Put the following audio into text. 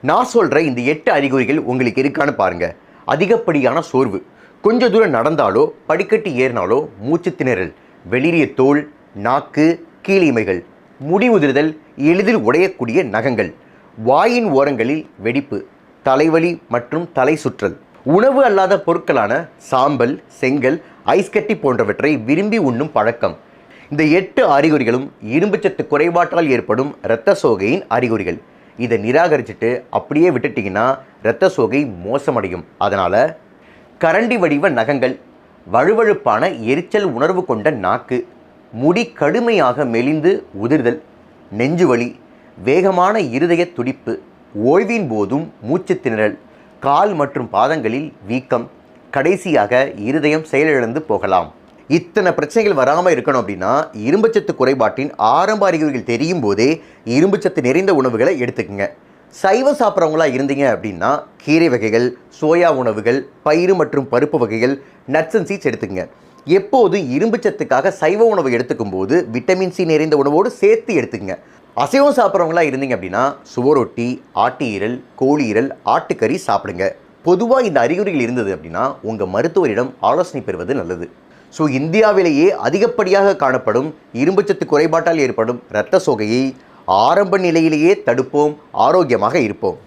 நான் சொல்கிற இந்த 8 அறிகுறிகள் உங்களுக்கு இருக்கான்னு பாருங்கள். அதிகப்படியான சோர்வு, கொஞ்சம் தூரம் நடந்தாலோ படிக்கட்டு ஏறினாலோ மூச்சு திணறல், வெளிரிய தோல், நாக்கு, கீழிமைகள், முடி உதிர்தல், எளிதில் உடையக்கூடிய நகங்கள், வாயின் ஓரங்களில் வெடிப்பு, தலைவலி மற்றும் தலை சுற்றல், உணவு அல்லாத பொருட்களான சாம்பல், செங்கல், ஐஸ்கட்டி போன்றவற்றை விரும்பி உண்ணும் பழக்கம். இந்த 8 அறிகுறிகளும் இரும்புச்சத்து குறைபாட்டால் ஏற்படும் இரத்த சோகையின் அறிகுறிகள். இதை நிராகரிச்சுட்டு அப்படியே விட்டுட்டிங்கன்னா இரத்த சோகை மோசமடையும். அதனால் கரண்டி வடிவ நகங்கள், வழுவழுப்பான எரிச்சல் உணர்வு கொண்ட நாக்கு, முடி கடுமையாக மெலிந்து உதிர்தல், நெஞ்சுவலி, வேகமான இருதய துடிப்பு, ஓய்வின் போதும் மூச்சு திணறல், கால் மற்றும் பாதங்களில் வீக்கம், கடைசியாக இருதயம் செயலிழந்து போகலாம். இத்தனை பிரச்சனைகள் வராமல் இருக்கணும் அப்படின்னா இரும்புச்சத்து குறைபாட்டின் ஆரம்ப அறிகுறிகள் தெரியும் போதே இரும்புச்சத்து நிறைந்த உணவுகளை எடுத்துக்கங்க. சைவம் சாப்பிட்றவங்களா இருந்தீங்க அப்படின்னா கீரை வகைகள், சோயா உணவுகள், பயிறு மற்றும் பருப்பு வகைகள், நட்ஸ் அண்ட் சீட்ஸ் எடுத்துக்கங்க. எப்போது இரும்புச்சத்துக்காக சைவ உணவு எடுத்துக்கும் போது விட்டமின் சி நிறைந்த உணவோடு சேர்த்து எடுத்துக்கங்க. அசைவம் சாப்பிட்றவங்களா இருந்தீங்க அப்படின்னா சுவரொட்டி, ஆட்டு ஈரல், கோழி ஈரல், ஆட்டுக்கறி சாப்பிடுங்க. பொதுவாக இந்த அறிகுறிகள் இருந்தது அப்படின்னா உங்கள் மருத்துவரிடம் ஆலோசனை பெறுவது நல்லது. ஸோ இந்தியாவிலேயே அதிகப்படியாக காணப்படும் இரும்புச்சத்து குறைபாட்டால் ஏற்படும் இரத்த சோகையை ஆரம்ப நிலையிலேயே தடுப்போம், ஆரோக்கியமாக இருப்போம்.